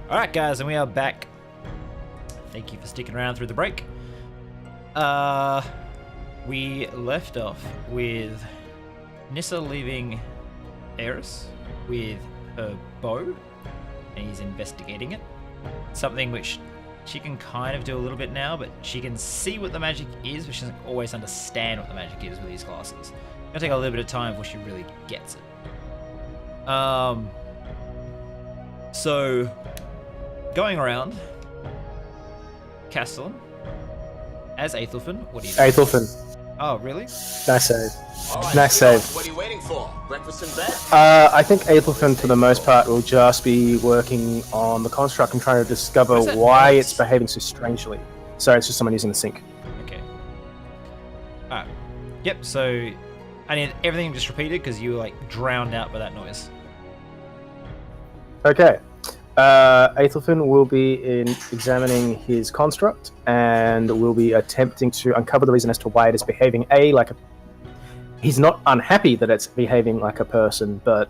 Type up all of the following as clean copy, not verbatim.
Alright guys, and we are back. Thank you for sticking around through the break. We left off with Nisa leaving Eris with her bow, and he's investigating it. Something which she can kind of do a little bit now, but she can see what the magic is, but she doesn't always understand what the magic is with these classes. It's gonna take a little bit of time before she really gets it. So going around, Castellan, as Aethelfin, what do you do? Aethelfin. Oh, really? Nice save. Right, Nice save. What are you waiting for? Breakfast in bed? I think Aethelfin, for the most part, will just be working on the construct and trying to discover why it's behaving so strangely. Sorry, it's just someone using the sink. Okay. Alright. Yep, so I need everything just repeated because you were like drowned out by that noise. Okay. Aethelfin will be examining his construct and will be attempting to uncover the reason as to why it is behaving like a... He's not unhappy that it's behaving like a person, but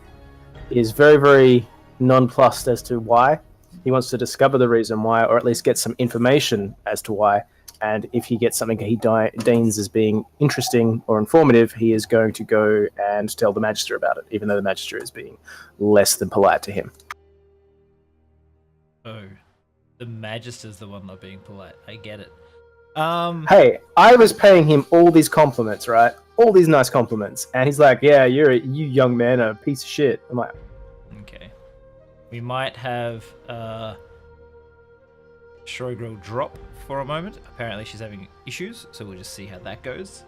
is very, very nonplussed as to why. He wants to discover the reason why, or at least get some information as to why. And if he gets something he deems as being interesting or informative, he is going to go and tell the Magister about it, even though the Magister is being less than polite to him. Oh, the Magister's the one not being polite. I get it. Hey, I was paying him all these compliments, right? All these nice compliments, and he's like, "Yeah, you young man, are a piece of shit." I'm like, okay. We might have Showgirl drop for a moment. Apparently she's having issues, so we'll just see how that goes.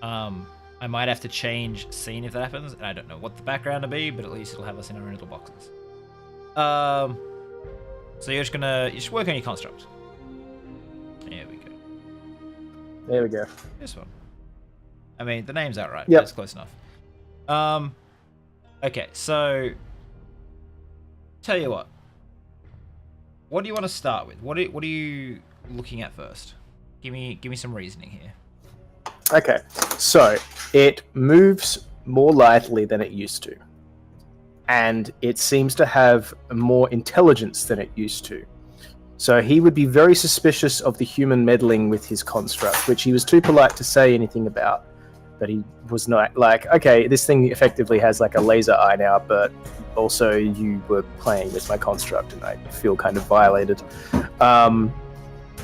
I might have to change scene if that happens, and I don't know what the background will be, but at least it'll have us in our own little boxes. So you're just work on your construct. There we go. there we go. This one. I mean, the name's outright. Yep. That's close enough. Okay, so tell you what. What do you want to start with? What are you looking at first? Give me some reasoning here. Okay, so it moves more lightly than it used to, and it seems to have more intelligence than it used to. So he would be very suspicious of the human meddling with his construct, which he was too polite to say anything about. But he was not like, okay, this thing effectively has like a laser eye now, but also you were playing with my construct and I feel kind of violated.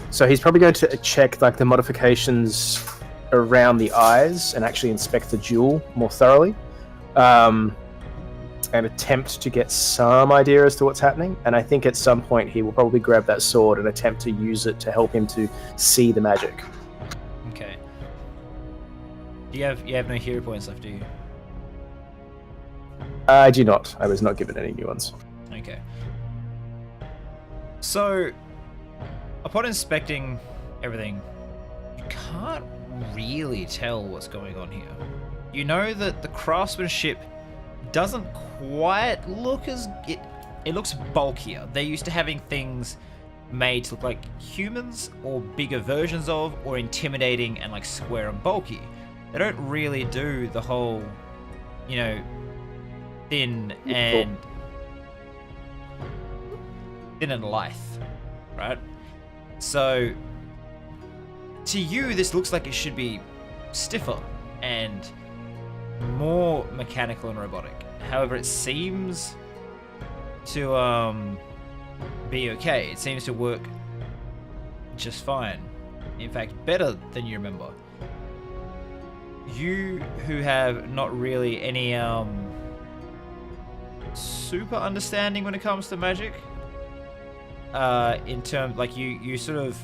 So he's probably going to check like the modifications around the eyes and actually inspect the jewel more thoroughly. And attempt to get some idea as to what's happening. And I think at some point he will probably grab that sword and attempt to use it to help him to see the magic. Okay. You have no hero points left, do you? I do not. I was not given any new ones. Okay. So, upon inspecting everything, you can't really tell what's going on here. You know that the craftsmanship doesn't quite look as... It looks bulkier. They're used to having things made to look like humans, or bigger versions of, or intimidating and like square and bulky. They don't really do the whole, you know, thin and lithe, right? So to you, this looks like it should be stiffer and more mechanical and robotic. However, it seems to be okay. It seems to work just fine. In fact, better than you remember. You who have not really any super understanding when it comes to magic, in terms like you sort of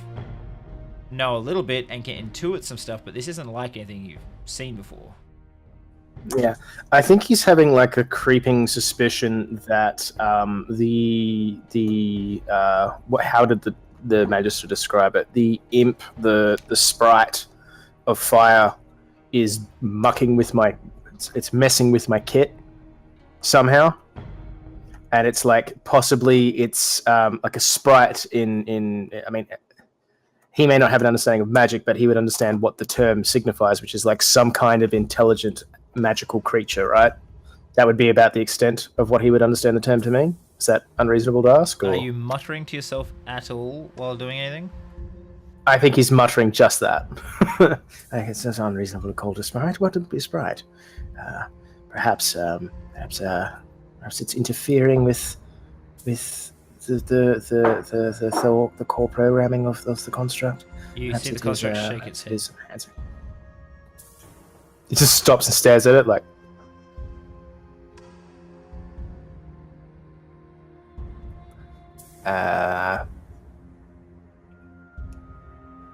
know a little bit and can intuit some stuff, but this isn't like anything you've seen before. Yeah, I think he's having like a creeping suspicion that how did the Magister describe it? The imp, the sprite of fire is mucking with it's messing with my kit somehow, and it's like possibly it's like a sprite in I mean, he may not have an understanding of magic, but he would understand what the term signifies, which is like some kind of intelligent magical creature, right? That would be about the extent of what he would understand the term to mean. Is that unreasonable to ask? Or? Are you muttering to yourself at all while doing anything? I think he's muttering just that. I think it's just unreasonable to call it a sprite. What would be a sprite? Perhaps it's interfering with the core programming of the construct. You Perhaps see the it is, construct shake its head. is enhancing. He just stops and stares at it like.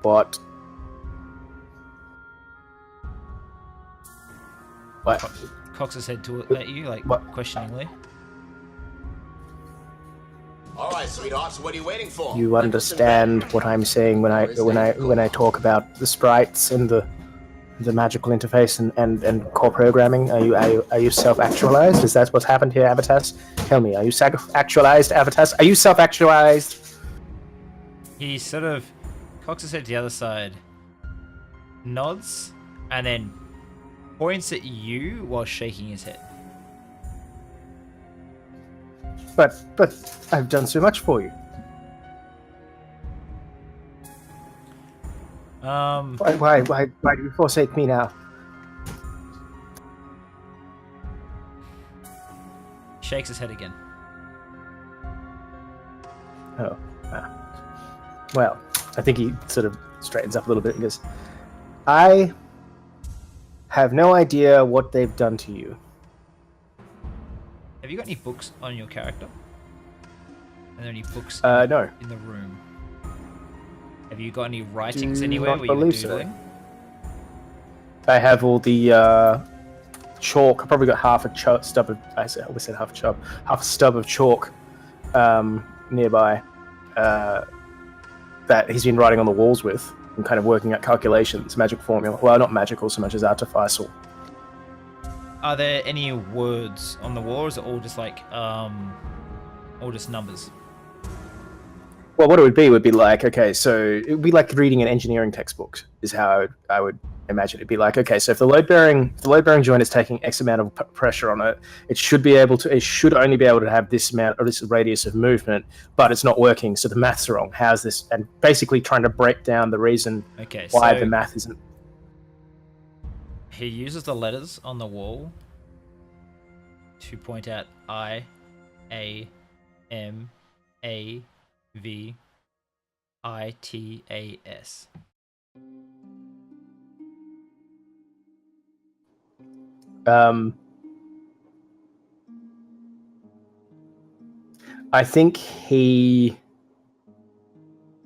What? What? Cocks his head at you, like What? questioningly. All right, sweethearts, what are you waiting for? You understand what I'm saying when I talk about the sprites and the magical interface and core programming? Are you self-actualized? Is that what's happened here, Avitas? Tell me, are you actualized, Avitas? Are you self-actualized? He sort of cocks his head to the other side, nods, and then points at you while shaking his head. But I've done so much for you. Why do you forsake me now? Shakes his head again. Oh. Well, I think he sort of straightens up a little bit and goes, I have no idea what they've done to you. Have you got any books on your character? Are there any books No. in the room? Have you got any writings Do anywhere not where you were believe so. doodling? I have all the chalk. I probably got half a stub of. I always said half a stub. Half a stub of chalk nearby that he's been writing on the walls with and kind of working out calculations, magic formula. Well, not magical so much as artificial. Are there any words on the wall, or is it all just like all just numbers? Well, what it would be like, okay, so it would be like reading an engineering textbook, is how I would imagine it'd be like, okay, so if the load bearing joint is taking X amount of pressure on it, it should only be able to have this amount or this radius of movement, but it's not working, so the maths are wrong. How's this? And basically trying to break down the reason why the math isn't. He uses the letters on the wall to point out I, A, M, A, V, I, T, A, S. I think he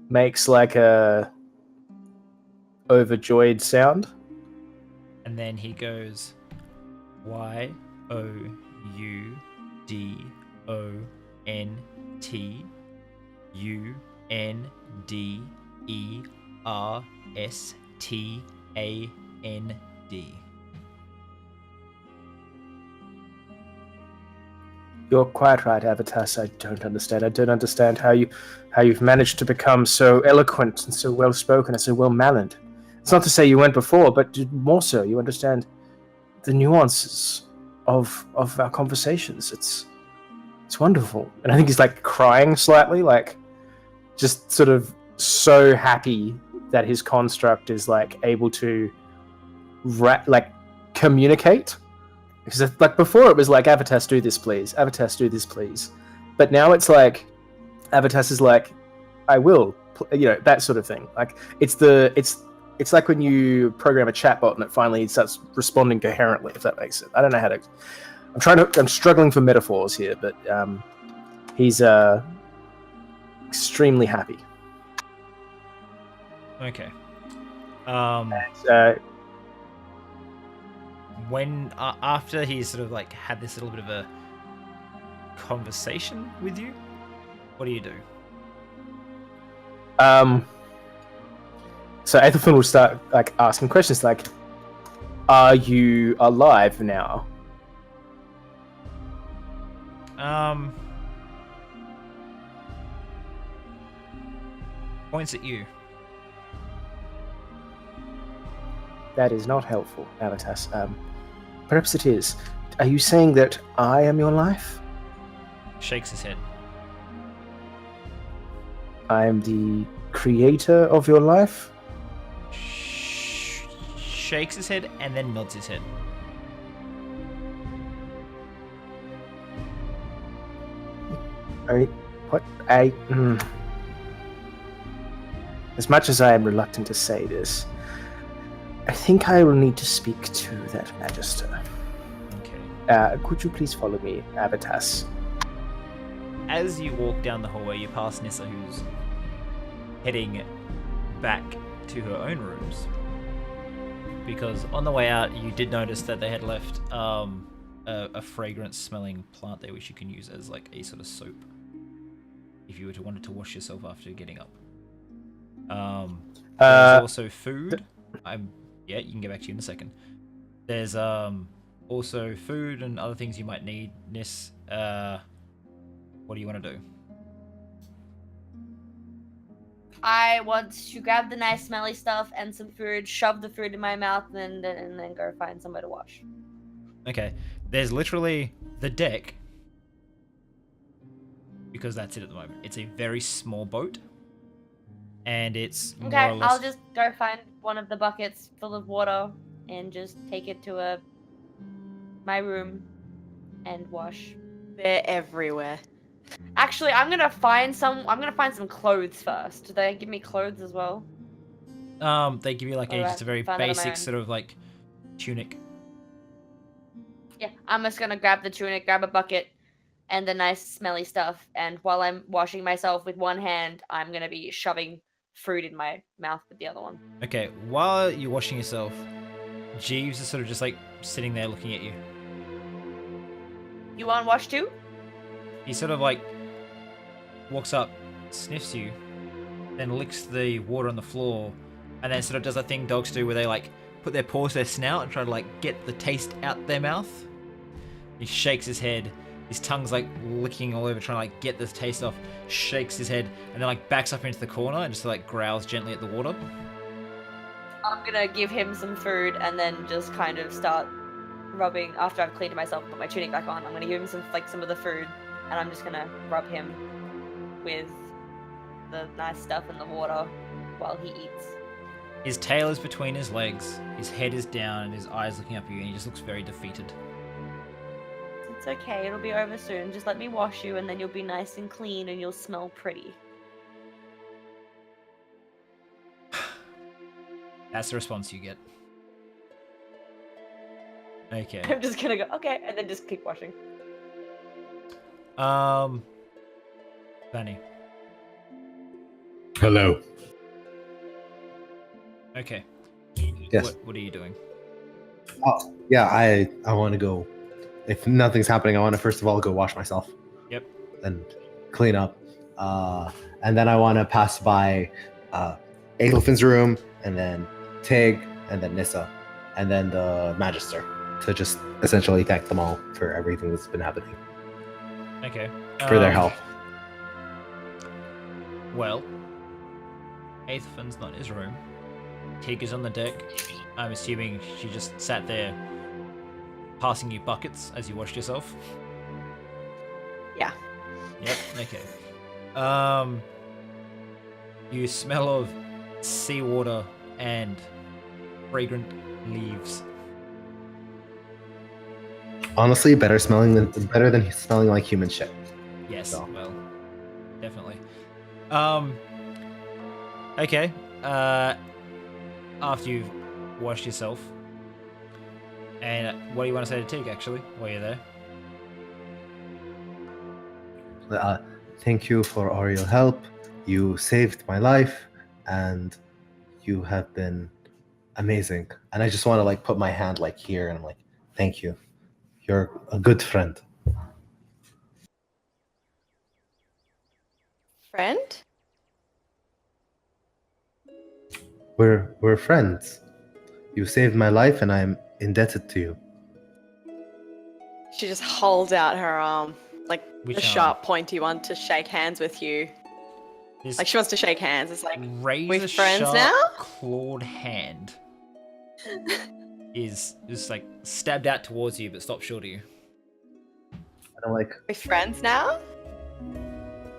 makes like a overjoyed sound. And then he goes Y, O, U, D, O, N, T, U, N, D, E, R, S, T, A, N, D. You're quite right, Avitas. I don't understand. I don't understand how you've managed to become so eloquent and so well spoken and so well mannered. It's not to say you weren't before, but more so. You understand the nuances of our conversations. It's wonderful. And I think he's like crying slightly, like just sort of so happy that his construct is like able to communicate. Because like before it was like, Avitas, do this please. Avitas, do this please. But now it's like, Avitas is like, I will, that sort of thing. Like it's like when you program a chatbot and it finally starts responding coherently, if that makes sense. I don't know how to. I'm struggling for metaphors here, but he's extremely happy. Okay. When after he sort of like had this little bit of a conversation with you, what do you do? So Ethelfin will start like asking questions like, "Are you alive now?" Points at you. That is not helpful, Avitas. Perhaps it is. Are you saying that I am your life? Shakes his head. I am the creator of your life. Shakes his head and then nods his head. As much as I am reluctant to say this, I think I will need to speak to that Magister. Okay. Could you please follow me, Abatas? As you walk down the hallway, you pass Nissa, who's heading back to her own rooms. Because on the way out, you did notice that they had left a fragrance-smelling plant there, which you can use as like a sort of soap if you were to wanted to wash yourself after getting up. There's also food. Yeah, you can get back to you in a second. There's also food and other things you might need. Nis, what do you want to do? I want to grab the nice smelly stuff and some food, shove the food in my mouth, and then go find somewhere to wash. Okay, there's literally the deck, because that's it at the moment. It's a very small boat, and it's more Okay, or less... I'll just go find one of the buckets full of water and just take it to my room and wash. They're everywhere. Actually, I'm gonna find some clothes first. Do they give me clothes as well? They give you like Or do I just a very find that on my basic own? sort of like tunic. Yeah, I'm just gonna grab the tunic, grab a bucket, and the nice smelly stuff. And while I'm washing myself with one hand, I'm gonna be shoving fruit in my mouth with the other one. Okay, while you're washing yourself, Jeeves is sort of just like sitting there looking at you. You want wash too? He sort of like walks up, sniffs you, then licks the water on the floor, and then sort of does that thing dogs do where they like put their paws to their snout and try to like get the taste out their mouth. He shakes his head, his tongue's like licking all over trying to like get the taste off, shakes his head, and then like backs up into the corner and just like growls gently at the water. I'm gonna give him some food and then just kind of start rubbing after I've cleaned myself and put my tunic back on. I'm gonna give him some of the food, and I'm just gonna rub him with the nice stuff in the water while he eats. His tail is between his legs, his head is down, and his eyes looking up at you, and he just looks very defeated. It's okay, it'll be over soon. Just let me wash you and then you'll be nice and clean and you'll smell pretty. That's the response you get. Okay. I'm just gonna go, okay, and then just keep washing. Fanny. Hello. Okay. Yes. What are you doing? Oh, yeah, I want to go. If nothing's happening, I want to first of all go wash myself. Yep. And clean up. And then I want to pass by Adelfin's room, and then Tig, and then Nissa, and then the Magister, to just essentially thank them all for everything that's been happening, Okay. for their help. Well, Aethelfin's not in his room. Tig is on the deck. I'm assuming she just sat there passing you buckets as you washed yourself. Yeah. Yep, okay. You smell of seawater and fragrant leaves. Honestly, better than smelling like human shit. Yes, So. well, definitely. Okay. After you've washed yourself, and what do you want to say to Tig, actually, while you're there? Thank you for all your help. You saved my life, and you have been amazing. And I just want to like put my hand like here, and I'm like, thank you. You're a good friend. Friend? We're friends. You saved my life, and I'm indebted to you. She just holds out her arm, like Which a sharp, pointy one, to shake hands with you. This Like she wants to shake hands. It's like, razor friends sharp, now? clawed hand is just like stabbed out towards you, but stops short of you. And I'm like, we're friends now?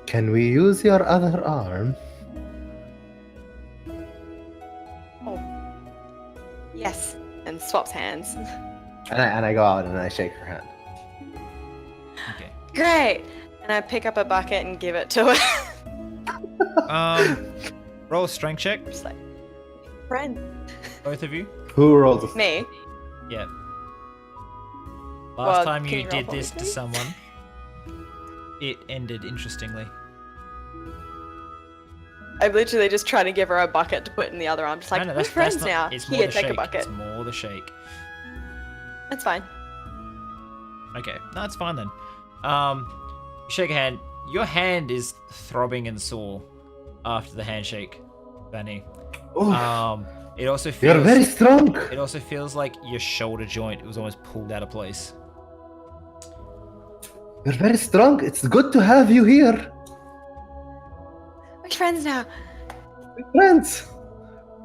Can we use your other arm? Oh. Yes. And swaps hands. And I go out and I shake her hand. Okay. Great. And I pick up a bucket and give it to her. Roll a strength check, Just like, friend. both of you. Who rolls a Me. Yeah. Last Well, time can you you roll did for me, this to please? someone, it ended interestingly. I'm literally just trying to give her a bucket to put in the other arm. Just like, No, we're friends now. It's more Here, the take shake. a bucket. It's more the shake. That's fine. Okay, no, it's fine then. You shake a hand. Your hand is throbbing and sore after the handshake, Vanny. Oof. It also You're feels. very strong. It also feels like your shoulder joint was almost pulled out of place. You're very strong. It's good to have you here. We're friends now. We're friends.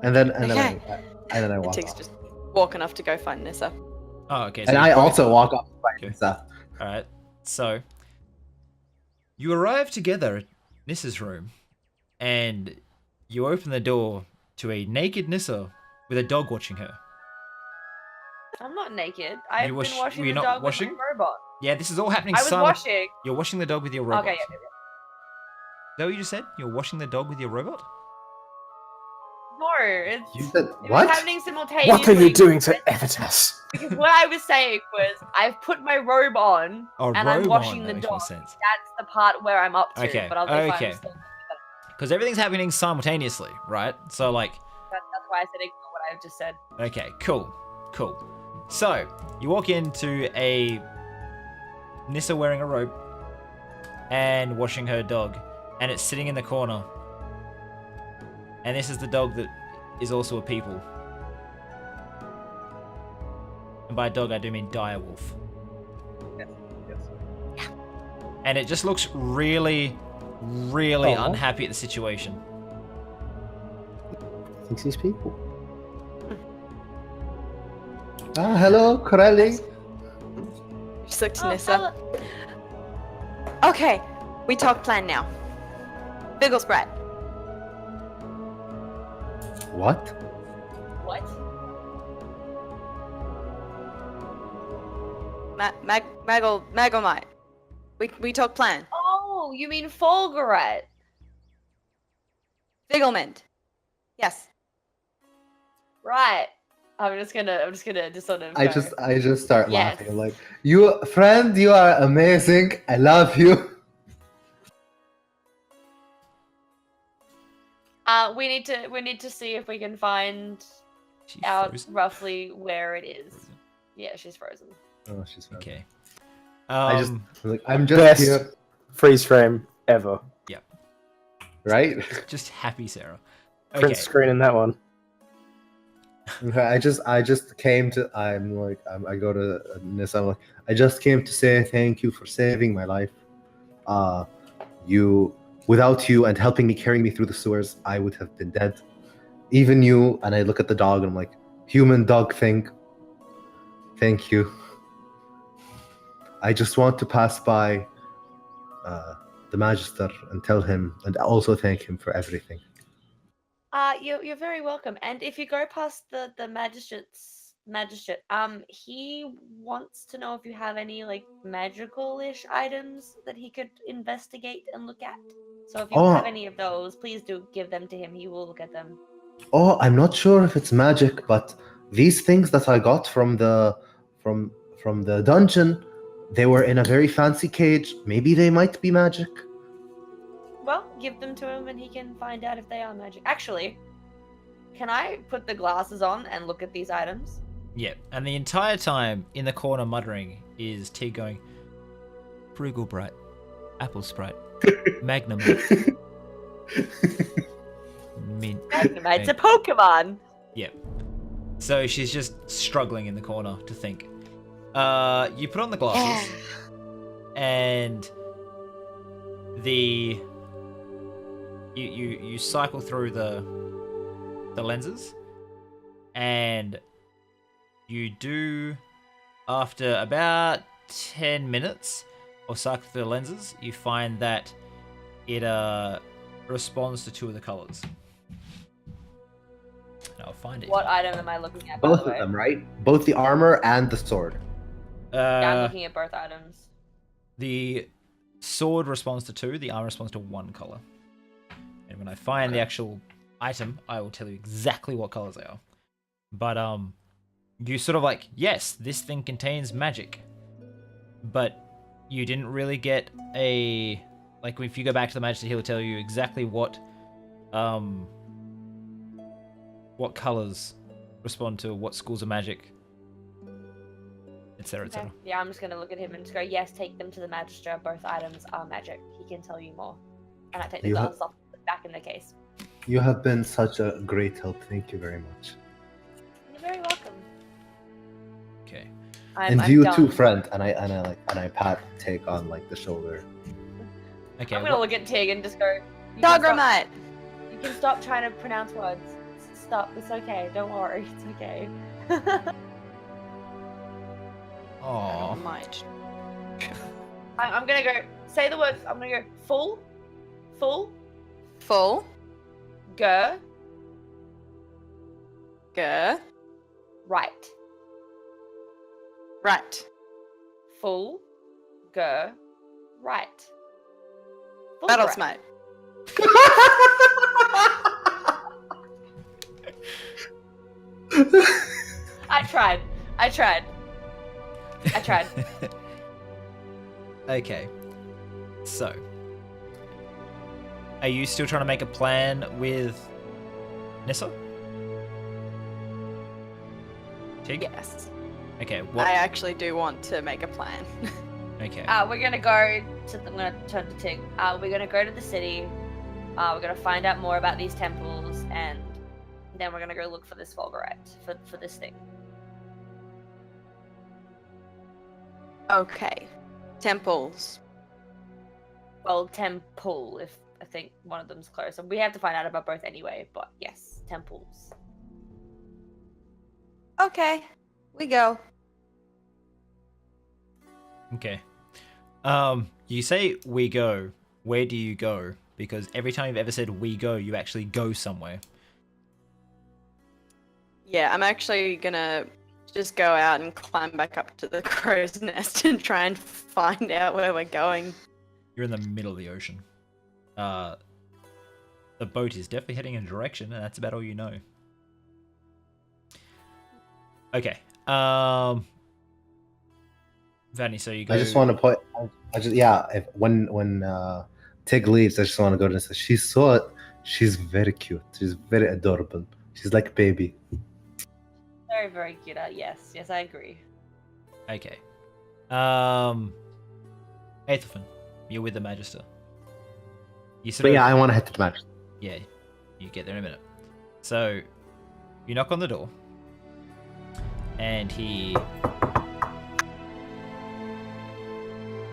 And then Okay. I And walk Tig's off. just walking off to go find Nissa. Oh, okay. And you I both- also walk off by Okay. Nisa. All right. So you arrive together at Nissa's room, and you open the door to a naked Nissa with a dog watching her. I'm not naked. I've been wash- washing were you the not dog washing? with my robot. Yeah, this is all happening. I was washing. You're washing the dog with your robot. Okay, Is that what you just said? You're washing the dog with your robot? No, it's You said it was what? happening simultaneously. What are you doing to Evitas? Because what I was saying was, I've put my robe on, Oh, and I'm robe washing on. the That makes more dog. sense. That's the part where I'm up to. Okay, But I'll be okay. fine. Because everything's happening simultaneously, right? So, like, That's why I said ignore what I've just said. okay, cool. So, you walk into a Nissa wearing a robe and washing her dog, and it's sitting in the corner. And this is the dog that is also a people. And by dog, I do mean direwolf. Yes. And it just looks really, really Aw. unhappy at the situation. Thinks he's people. Ah, hello, Corelli. Just look to Oh, Nissa. Okay, we talk plan now. Biggle spread. What? what? Magomite. We talk plan. Oh, you mean Folgaret? Figglement. Yes. Right. I'm just gonna just sort of. I go. just start Yes. laughing. I'm like, you friend, you are amazing. I love you. We need to see if we can find She out frozen? roughly where it is. Frozen. Yeah, she's frozen. Oh, she's fine. Okay. I'm just Best here, freeze frame ever. right? just happy Sarah. Print Okay. screen in that one. I just came to. I go to Nissa. I'm like, I just came to say thank you for saving my life. Without you and helping me carrying me through the sewers, I would have been dead. Even you. And I look at the dog and I'm like, human dog thing. Thank you. I just want to pass by the Magister and tell him and also thank him for everything. You're very welcome. And if you go past the magistrate, he wants to know if you have any like magical-ish items that he could investigate and look at. So if you have any of those, please do give them to him. He will look at them. Oh, I'm not sure if it's magic, but these things that I got from the dungeon, they were in a very fancy cage. Maybe they might be magic. Well, give them to him and he can find out if they are magic. Actually, can I put the glasses on and look at these items? Yeah, and the entire time in the corner muttering is T going, Frugal Bright, Apple Sprite, Magnemite, Mint. It's a Pokemon! Yep. So she's just struggling in the corner to think. You put on the glasses, and you cycle through the lenses, and you do, after about 10 minutes of cycling through the lenses, you find that it responds to 2 of the colors. And I'll find it. What item am I looking at? By Both the of way? them, right? Both the armor and the sword. Yeah, I'm looking at both items. The sword responds to 2, the armor responds to 1 color. And when I find the actual item, I will tell you exactly what colors they are. But you sort of like, yes, this thing contains magic. But you didn't really get a, like, if you go back to the Magister, he'll tell you exactly what colors respond to what schools of magic, etc., Okay. etc. Yeah, I'm just gonna look at him and just go, yes, take them to the Magister. Both items are magic. He can tell you more. And I take the You glasses off, back in the case. You have been such a great help. Thank you very much. You're very welcome. Okay. And I'm you done. too, friend. And I pat Tig on like the shoulder. Okay. I'm gonna look at Tig and just go, you can stop- Dogramite! You can stop trying to pronounce words. Stop. It's okay. Don't worry. It's okay. Aw. Dogramite. I'm gonna go. Say the words. I'm gonna go full, Full. go, Go. right, Right. full, go, right. Full Battle right. smite. I tried. Okay. So, are you still trying to make a plan with Nissa? Tig? Yes. Okay. What? I actually do want to make a plan. Okay. We're gonna go to. I'm gonna turn to Tig. We're gonna go to the city. We're gonna find out more about these temples, and then we're gonna go look for this Fulgurite for this thing. Okay. Temples. Well, temple. If I think one of them's close, and we have to find out about both anyway. But yes, temples. Okay. We go. Okay. You say we go. Where do you go? Because every time you've ever said we go, you actually go somewhere. Yeah, I'm actually gonna just go out and climb back up to the crow's nest and try and find out where we're going. You're in the middle of the ocean. The boat is definitely heading in a direction, and that's about all you know. Okay. Vanny, so you go. I just want to put. If when Tig leaves, I just want to go to and say she's very cute. She's very adorable. She's like a baby. Very, very cute. Yes, I agree. Okay. Aethelfin, you're with the Magister. You sort But of, yeah, I want to head to the match. yeah, you get there in a minute. So, you knock on the door, and he.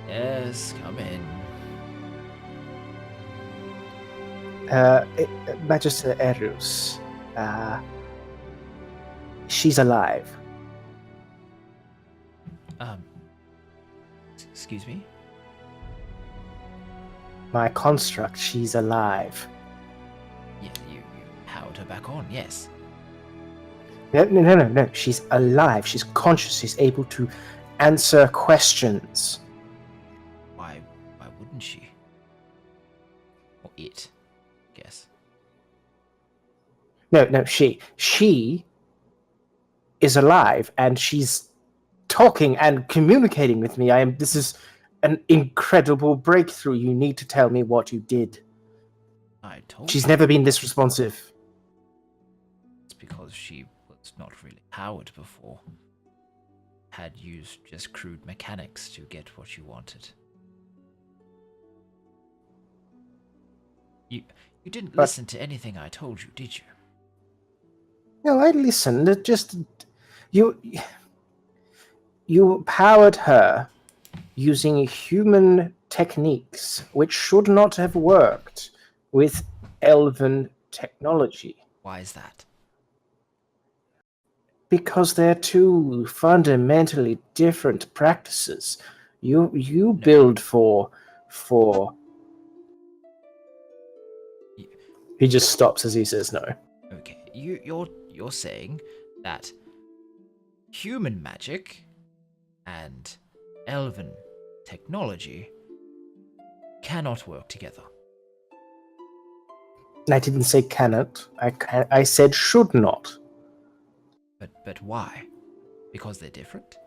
Yes, come in. Magister Erus. She's alive. Excuse me? My construct, she's alive. Yeah, you powered her back on, yes. No. She's alive. She's conscious. She's able to answer questions. Why wouldn't she? Or it, I guess. No, she is alive, and she's talking and communicating with me. This is an incredible breakthrough. You need to tell me what you did. I told She's you. never been this responsive. It's because she was not really powered before. Had used just crude mechanics to get what you wanted. You didn't But- listen to anything I told you, did you? No, I listened. It just you powered her using human techniques, which should not have worked with elven technology. Why is that? Because they're two fundamentally different practices. You build for He just stops as he says no. Okay, you're saying that human magic and elven technology cannot work together. I didn't say cannot. I said should not. But why? Because they're different?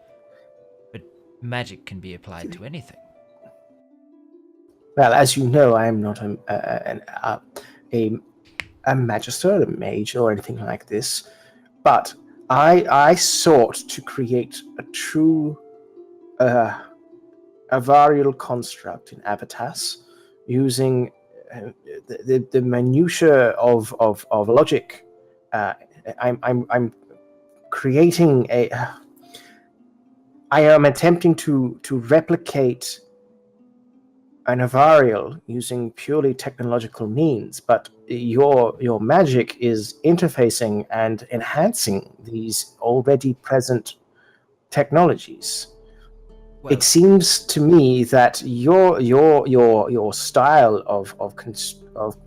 But magic can be applied to anything. Well, as you know, I am not a magister, a mage, or anything like this. But I sought to create a true avarial construct in Avatas using the minutiae of logic. I'm creating I am attempting to replicate an avarial using purely technological means, but your magic is interfacing and enhancing these already present technologies. Well, It seems to me that your style of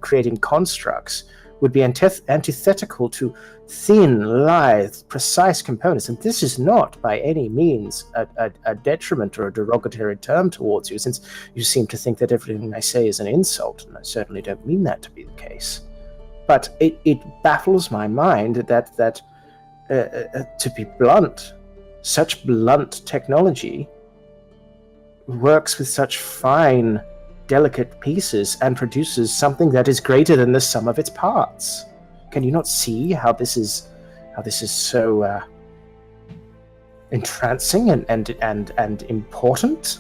creating constructs would be antithetical to thin, lithe, precise components, and this is not by any means a detriment or a derogatory term towards you, since you seem to think that everything I say is an insult, and I certainly don't mean that to be the case. But it baffles my mind that to be blunt, such blunt technology works with such fine, delicate pieces and produces something that is greater than the sum of its parts. Can you not see how this is so entrancing and important?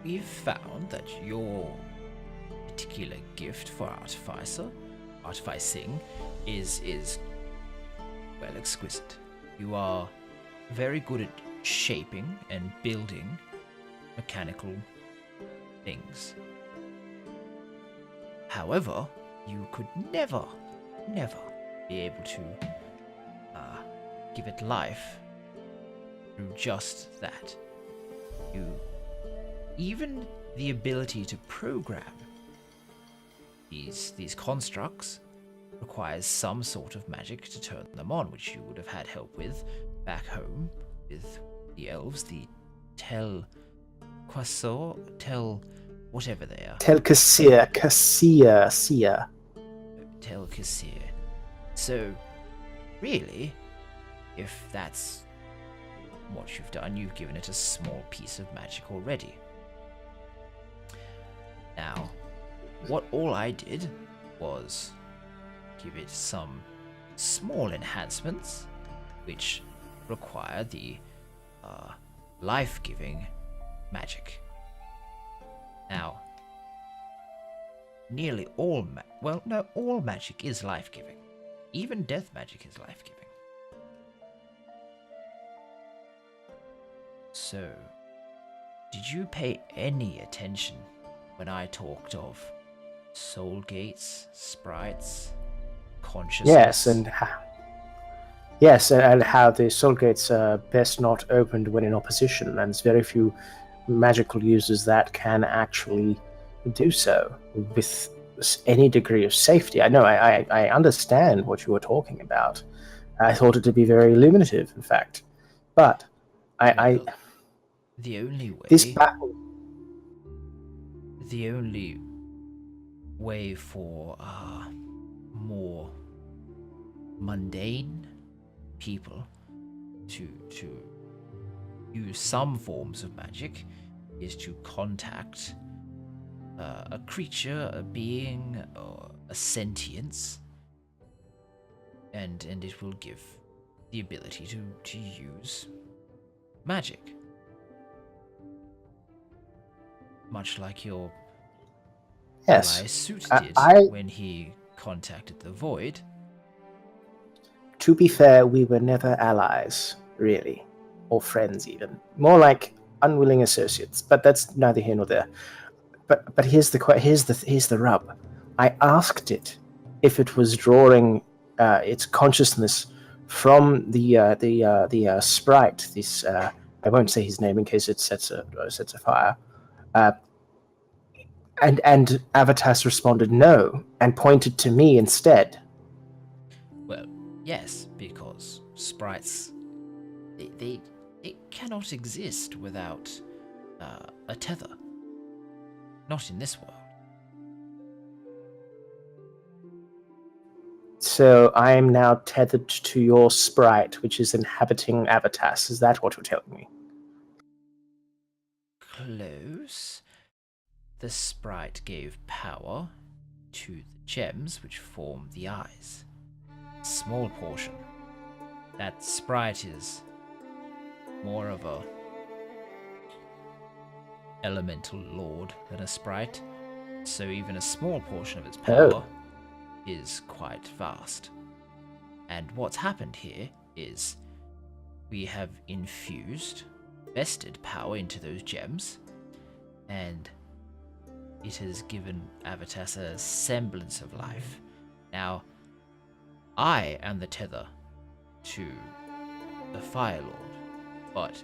we've found that your particular gift for artificing is well, exquisite. You are very good at shaping and building mechanical things. However, you could never be able to give it life through just that. Even the ability to program these constructs requires some sort of magic to turn them on, which you would have had help with back home with the elves, the whatever they are. Telkasir. Telkasir. So, really, if that's what you've done, you've given it a small piece of magic already. Now, what all I did was give it some small enhancements, which require the life-giving magic. Now, nearly all all magic is life-giving. Even death magic is life-giving. So, did you pay any attention when I talked of soul gates, sprites, consciousness? Yes, and how the soul gates are best not opened when in opposition, and there's very few magical users that can actually do so with any degree of safety. I know, I understand what you were talking about. I thought it to be very illuminative, in fact. But the only way this battle. The only way for more mundane people to use some forms of magic is to contact a creature, a being, or a sentience, and it will give the ability to use magic. Much like your ally Sout did when he contacted the Void. To be fair, we were never allies, really, or friends even. More like unwilling associates. But that's neither here nor there. But here's the rub. I asked it if it was drawing its consciousness from the sprite. This I won't say his name in case it sets a fire. And Avatas responded no, and pointed to me instead. Well, yes, because sprites, they cannot exist without a tether. Not in this world. So I am now tethered to your sprite, which is inhabiting Avatas. Is that what you're telling me? Close. The sprite gave power to the gems which form the eyes. Small portion. That sprite is more of a elemental lord than a sprite, so even a small portion of its power is quite vast. And what's happened here is we have vested power into those gems, and it has given Avatas a semblance of life. Now, I am the tether to the Fire Lord, but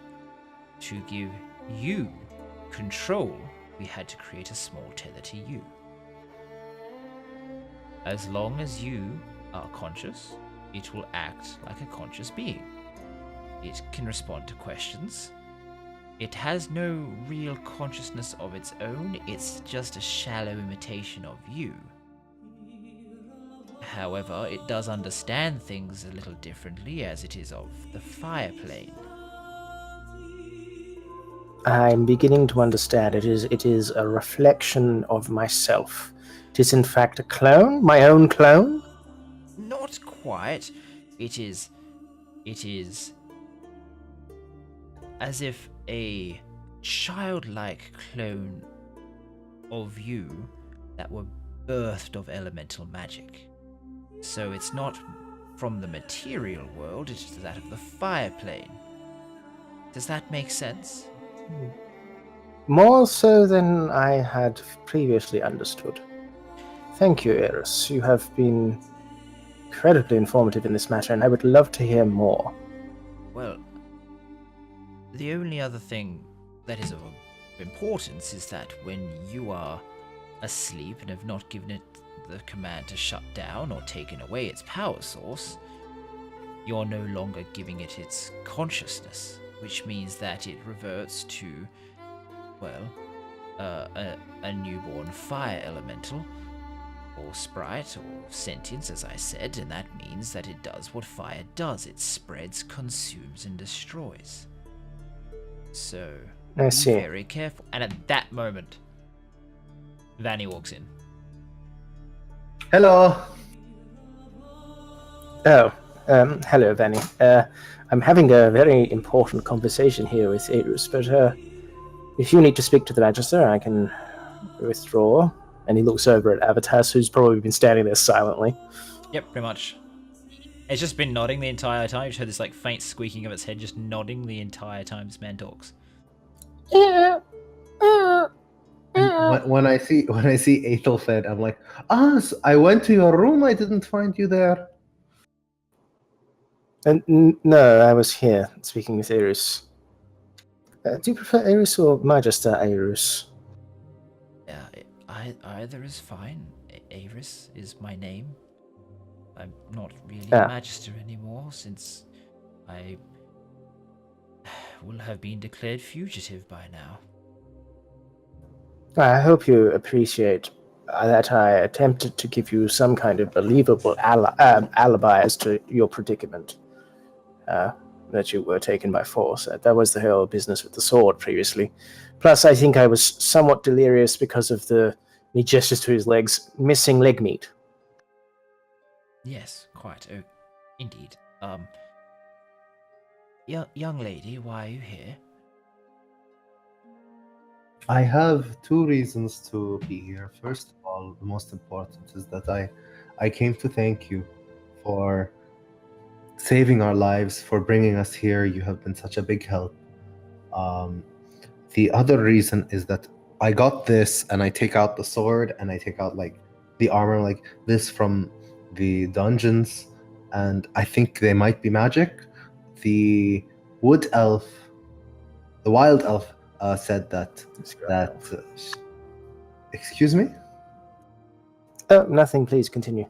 to give you control, we had to create a small tether to you. As long as you are conscious, it will act like a conscious being. It can respond to questions. It has no real consciousness of its own, it's just a shallow imitation of you. However, it does understand things a little differently as it is of the fire plane. I'm beginning to understand. It is a reflection of myself. It is in fact a clone, my own clone. Not quite. It is as if a childlike clone of you that were birthed of elemental magic. So it's not from the material world, it is that of the fire plane. Does that make sense? More so than I had previously understood. Thank you, Eris. You have been incredibly informative in this matter, and I would love to hear more. Well, the only other thing that is of importance is that when you are asleep and have not given it the command to shut down or taken away its power source, you're no longer giving it its consciousness, which means that it reverts to, well, a newborn fire elemental, or sprite, or sentience, as I said, and that means that it does what fire does. It spreads, consumes, and destroys. So, I be see. very careful. And at that moment, Vanny walks in. Hello. Oh, hello, Vanny. I'm having a very important conversation here with Eris, but if you need to speak to the Magister, I can withdraw. And he looks over at Avatas, who's probably been standing there silently. Yep, pretty much. It's just been nodding the entire time. You just heard this like faint squeaking of its head, just nodding the entire time this man talks. When I see Aethelfed, I'm like, so I went to your room. I didn't find you there. No, I was here speaking with Eris. Do you prefer Eris or Magister Eris? Yeah, either is fine. Aris is my name. I'm not really a magister anymore since I will have been declared fugitive by now. I hope you appreciate that I attempted to give you some kind of believable alibi as to your predicament. That you were taken by force. That was the whole business with the sword previously. Plus, I think I was somewhat delirious because of he gestures to his legs, missing leg meat. Yes, quite. Oh, indeed. Young lady, why are you here? I have two reasons to be here. First of all, the most important is that I came to thank you for saving our lives, for bringing us here. You have been such a big help. The other reason is that I got this, and I take out the sword, and I take out like the armor like this from the dungeons, and I think they might be magic. The wild elf said that Excuse me? Oh, nothing. Please continue.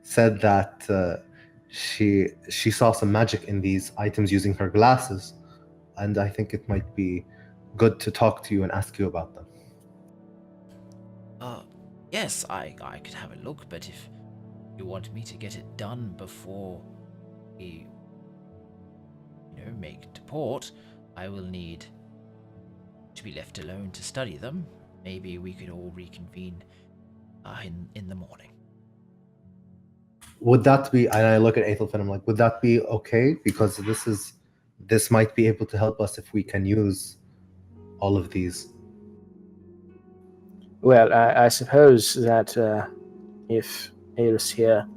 Said that she saw some magic in these items using her glasses, and I think it might be good to talk to you and ask you about them. Yes, I could have a look, but if you want me to get it done before we, make to port, I will need to be left alone to study them. Maybe we could all reconvene in the morning. Would that be? And I look at Aethelfin. I'm like, would that be okay? Because this might be able to help us if we can use all of these. Well, I suppose that if Aeris here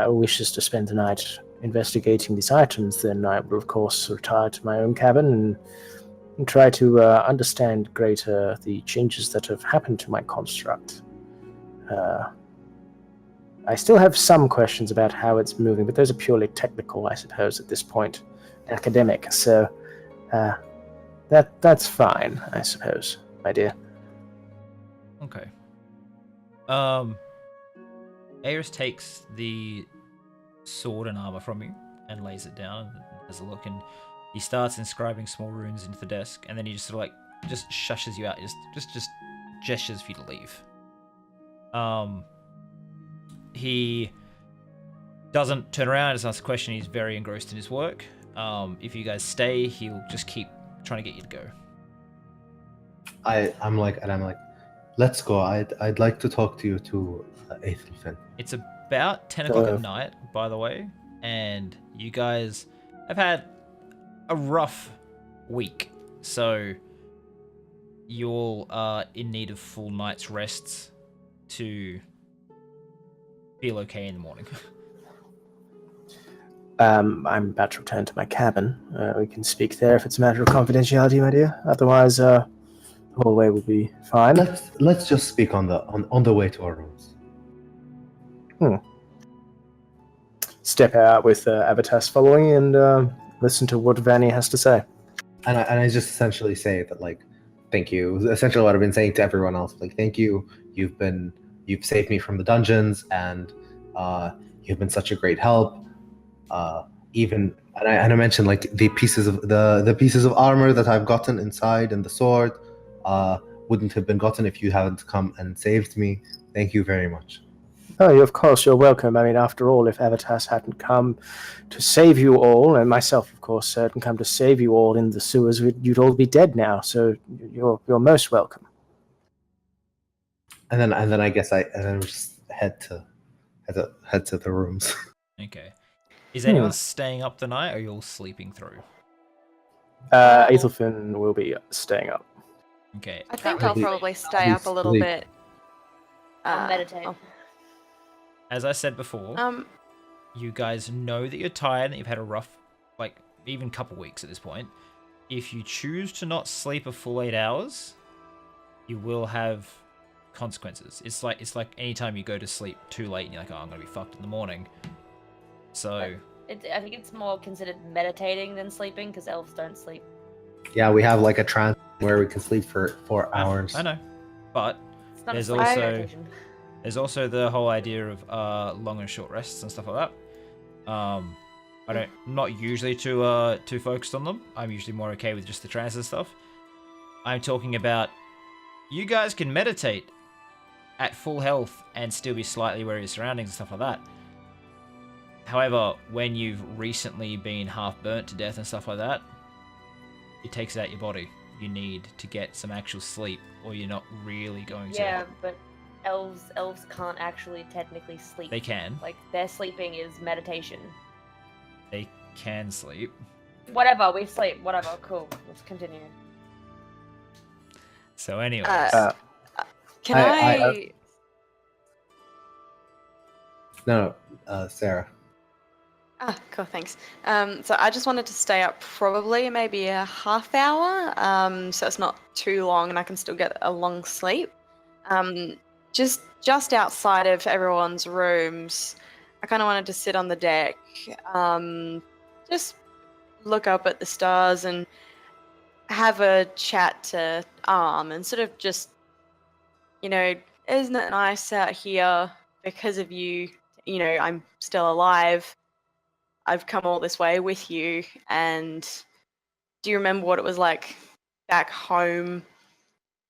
wishes to spend the night investigating these items, then I will, of course, retire to my own cabin and try to understand greater the changes that have happened to my construct. I still have some questions about how it's moving, but those are purely technical, I suppose, at this point, academic. So that's fine, I suppose, my dear. Okay. Aeris takes the sword and armor from you and lays it down and has a look, and he starts inscribing small runes into the desk, and then he just sort of just shushes you out, just gestures for you to leave. He doesn't turn around and ask a question. He's very engrossed in his work. If you guys stay, he'll just keep trying to get you to go. I'm like, let's go. I'd like to talk to you to Aethelfin. It's about 10 o'clock at night, by the way, and you guys have had a rough week, so you all are in need of full night's rests to feel okay in the morning. I'm about to return to my cabin. We can speak there if it's a matter of confidentiality, my dear. Otherwise, the whole way will be fine. Let's just speak on the way to our rooms. Step out with Avitas following and listen to what Vanny has to say. And I just essentially say that, like, thank you. Essentially what I've been saying to everyone else, like, thank you. You've saved me from the dungeons, and you've been such a great help. And I mentioned, like, the pieces of the pieces of armor that I've gotten inside and the sword wouldn't have been gotten if you hadn't come and saved me. Thank you very much. Oh, of course, you're welcome. I mean, after all, if Avitas hadn't come to save you all, and myself, of course, hadn't come to save you all in the sewers, you'd all be dead now. So you're most welcome. And then I guess we just head to the rooms. Okay. Is anyone staying up the night, or are you all sleeping through? Aethelfin will be staying up. Okay. I think I'll probably stay up a little bit. I'll meditate. As I said before, you guys know that you're tired and that you've had a rough, like, even couple weeks at this point. If you choose to not sleep a full 8 hours, you will have consequences. It's like anytime you go to sleep too late and you're like, oh, I'm gonna be fucked in the morning. So I think it's more considered meditating than sleeping, because elves don't sleep. Yeah, we have like a trance where we can sleep for 4 hours. I know, but It's not there's a sleep also meditation. there's also the whole idea of long and short rests and stuff like that. I'm not usually too focused on them. I'm usually more okay with just the trance and stuff. I'm talking about you guys can meditate at full health and still be slightly aware of your surroundings and stuff like that. However, when you've recently been half burnt to death and stuff like that, it takes it out your body. You need to get some actual sleep, or you're not really going to. Yeah, but elves can't actually technically sleep. They can. Like, their sleeping is meditation. They can sleep. Whatever, we sleep. Whatever, cool. Let's continue. So anyways. Can I... No, Sarah. Ah, cool, thanks. So I just wanted to stay up probably maybe a half hour, so it's not too long and I can still get a long sleep. Just outside of everyone's rooms, I kind of wanted to sit on the deck, just look up at the stars and have a chat to and sort of just, isn't it nice out here because of you? I'm still alive. I've come all this way with you, and do you remember what it was like back home?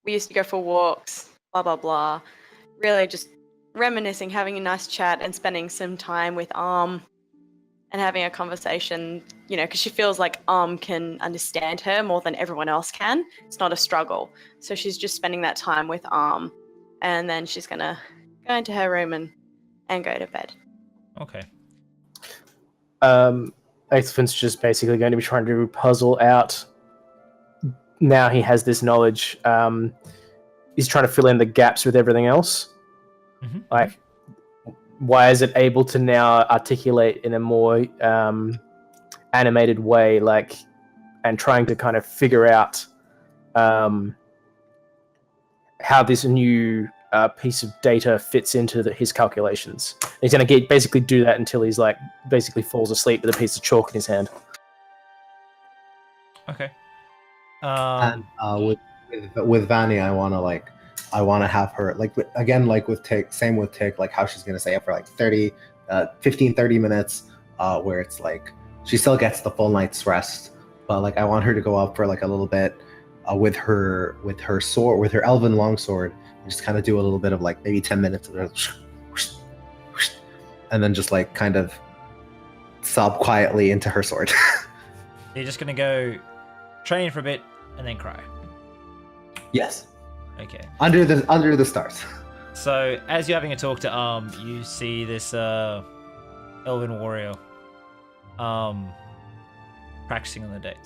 We used to go for walks, blah blah blah. Really just reminiscing, having a nice chat, and spending some time with and having a conversation, because she feels like can understand her more than everyone else can. It's not a struggle. So she's just spending that time with and then she's going to go into her room and go to bed. Okay. Aethelfin's just basically going to be trying to puzzle out. Now he has this knowledge. He's trying to fill in the gaps with everything else. Mm-hmm. Like, why is it able to now articulate in a more animated way, and trying to kind of figure out how this new piece of data fits into his calculations. He's going to basically do that until he's basically falls asleep with a piece of chalk in his hand. Okay. And with Vanny, I want to have her with Tick, same with Tick, how she's gonna stay up for 30 minutes, where it's she still gets the full night's rest, but I want her to go up for a little bit with her sword, with her elven longsword, and just kind of do a little bit of maybe 10 minutes of and then just kind of sob quietly into her sword. You're just gonna go train for a bit and then cry. Yes. Okay. Under the stars. So as you're having a talk to you see this elven warrior practicing on the deck.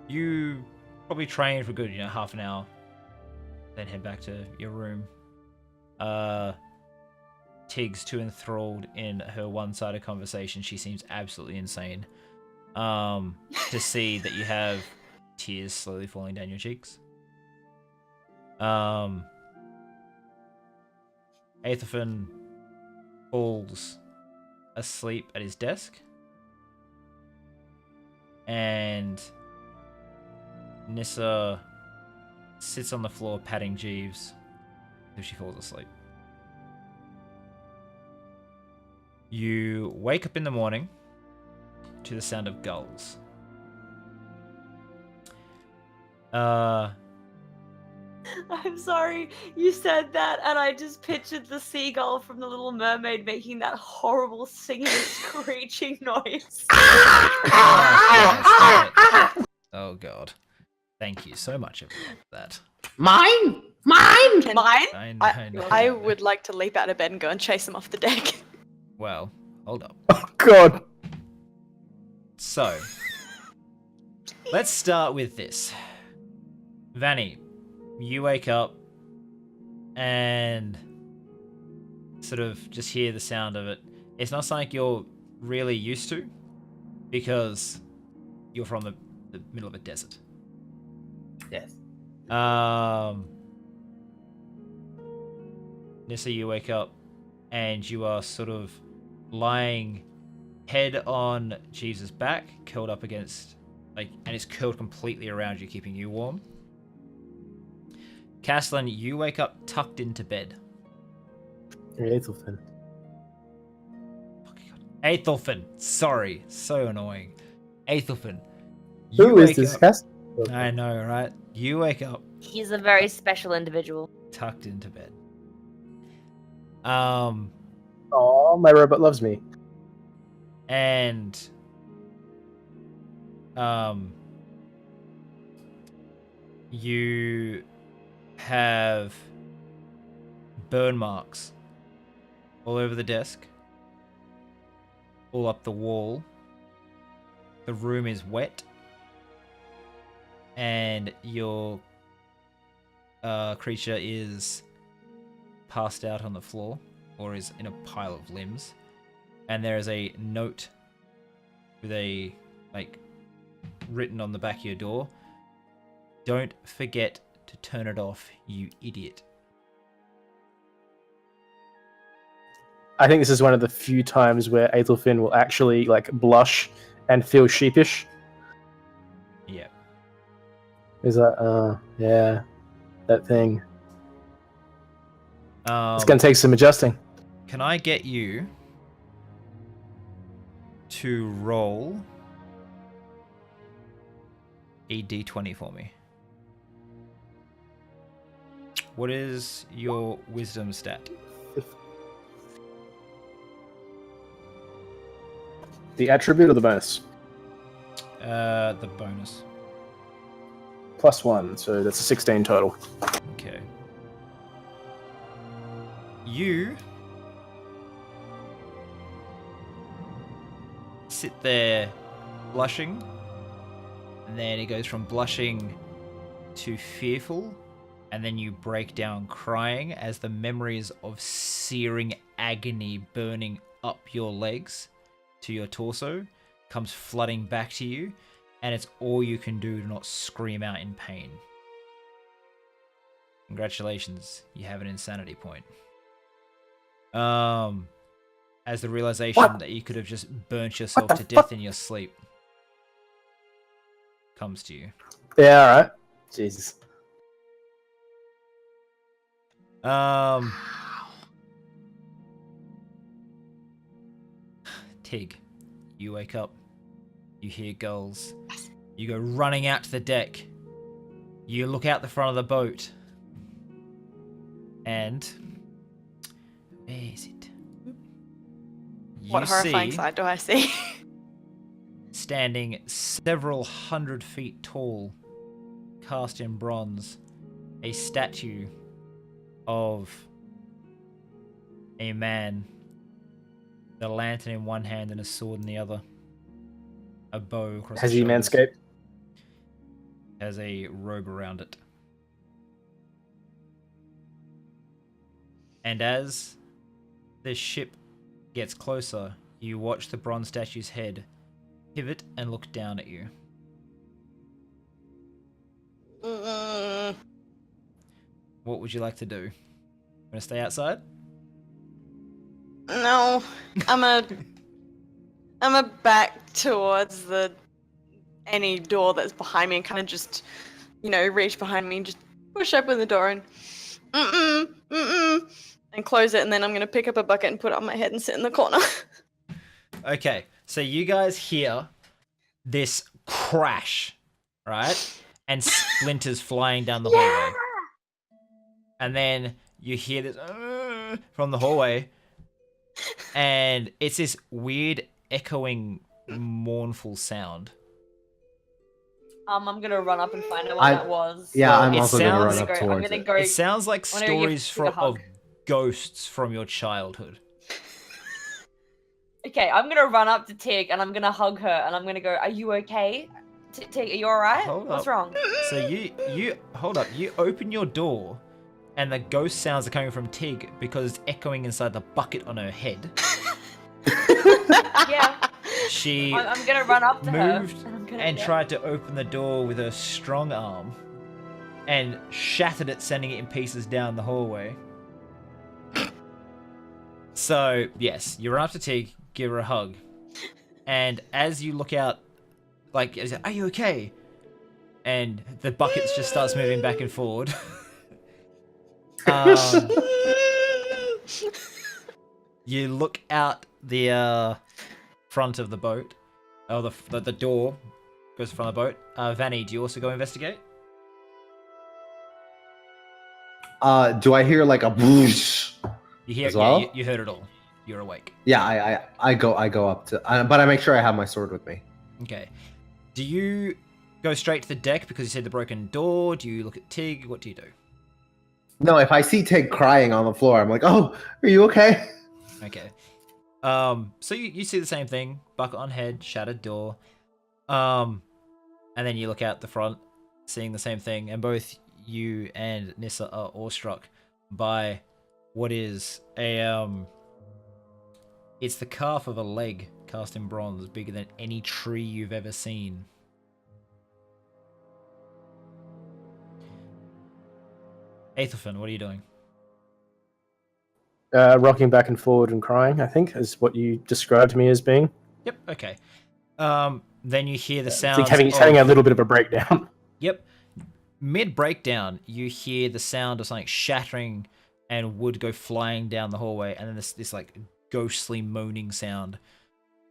You probably train for good, half an hour, then head back to your room. Tig's too enthralled in her one-sided conversation. She seems absolutely insane. To see that you have tears slowly falling down your cheeks. Aethelfin falls asleep at his desk. And Nisa sits on the floor patting Jeeves until she falls asleep. You wake up in the morning to the sound of gulls. I'm sorry, you said that, and I just pictured the seagull from The Little Mermaid making that horrible singing, screeching noise. Oh god. Thank you so much everyone for that. Mine. Mine? I I would like to leap out of bed and go and chase him off the deck. Well, hold up. Oh god. So, let's start with this. Vanny, you wake up and sort of just hear the sound of it. It's not something you're really used to because you're from the middle of a desert. Yes. Nissa, you wake up and you are sort of lying head on Jeeves' back, curled up against, and it's curled completely around you, keeping you warm. Castellan, you wake up tucked into bed. Aethelfin. Aethelfin, sorry, so annoying. Aethelfin, Who is this, Cass? I know, right? You wake up He's a very special individual. tucked into bed. Oh, my robot loves me. And you have burn marks all over the desk, all up the wall. The room is wet, and your creature is passed out on the floor, or is in a pile of limbs. And there is a note with a, written on the back of your door. Don't forget to turn it off, you idiot. I think this is one of the few times where Aethelfin will actually like blush and feel sheepish. Yeah. He's like, yeah, that thing. It's gonna Um, take some adjusting. can I get you to roll a d20 for me? What is your wisdom stat? The attribute or the bonus? The bonus. +1, so that's a 16 total. Okay. You sit there blushing, and then it goes from blushing to fearful, and then you break down crying as the memories of searing agony burning up your legs to your torso comes flooding back to you, and it's all you can do to not scream out in pain. Congratulations, you have an insanity point. As the realization that you could have just burnt yourself to death in your sleep comes to you. Yeah, alright. Jesus. Tig, you wake up. You hear gulls. You go running out to the deck. You look out the front of the boat. And where is it? What horrifying sight do I see? Standing several 100 feet tall, cast in bronze, a statue of a man, the lantern in one hand and a sword in the other, a bow across Has his he shoulders, manscaped? has a robe around it. And as the ship gets closer, you watch the bronze statue's head pivot and look down at you. What would you like to do? Gonna stay outside? No, I'm a back towards any door that's behind me and kind of just, reach behind me and just push open the door and and close it, and then I'm gonna pick up a bucket and put it on my head and sit in the corner. Okay, so you guys hear this crash, right? And splinters flying down the hallway. And then you hear this from the hallway. And it's this weird, echoing, mournful sound. I'm gonna run up and find out what that was. Yeah, Well, I'm it also gonna sounds- run up I'm towards gonna it. go. It sounds like I'm gonna give stories Tig a of hug. ghosts from your childhood. Okay, I'm gonna run up to Tig and I'm gonna hug her and I'm gonna go, "Are you okay? Tig, are you alright? Hold What's up. wrong?" So you hold up. You open your door, and the ghost sounds are coming from Tig because it's echoing inside the bucket on her head. Yeah, She I'm gonna run up to moved her. I'm gonna, and yeah. tried to open the door with her strong arm, and shattered it, sending it in pieces down the hallway. So yes, you run up to Tig, give her a hug, and as you look out, like, are you okay? And the buckets just starts moving back and forward. You look out the front of the boat. Oh, the door goes in front of the boat. Vanny, do you also go investigate? Do I hear like a whoosh? You hear? As well? Yeah, you heard it all. You're awake. Yeah, I go up to, but I make sure I have my sword with me. Okay. Do you go straight to the deck because you see the broken door? Do you look at Tig? What do you do? No, if I see Tig crying on the floor, I'm like, oh, are you okay? Okay. So you see the same thing. Bucket on head, shattered door. And then you look out the front, seeing the same thing, and both you and Nisa are awestruck by what is it's the calf of a leg cast in bronze, bigger than any tree you've ever seen. Aethelfin, what are you doing? Rocking back and forward and crying, I think, is what you described me as being. Yep. Okay. Then you hear the He's sounds. having a little bit of a breakdown. Yep. Mid breakdown, you hear the sound of something shattering and wood go flying down the hallway, and then this like ghostly moaning sound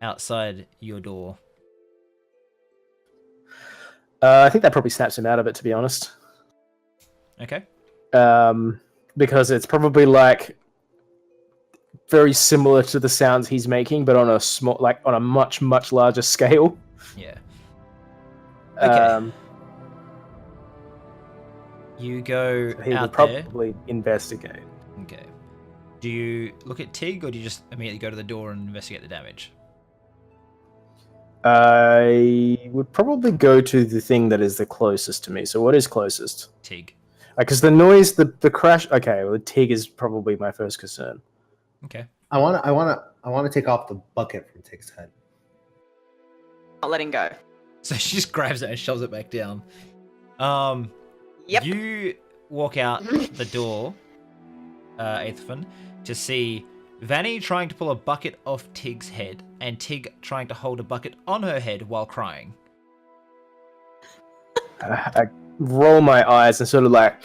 outside your door. I think that probably snaps him out of it, to be honest. Okay. Because it's probably like very similar to the sounds he's making, but on a much larger scale. Yeah. Okay. You go He out would there. probably investigate. Okay. Do you look at Tig, or do you just immediately go to the door and investigate the damage? I would probably go to the thing that is the closest to me. So what is closest? Tig. Because the noise, the crash. Okay, well, the Tig is probably my first concern. Okay. I wanna take off the bucket from Tig's head. Not letting go. So she just grabs it and shoves it back down. Yep. You walk out the door, Aethelfin, to see Vanny trying to pull a bucket off Tig's head, and Tig trying to hold a bucket on her head while crying. I roll my eyes and sort of like,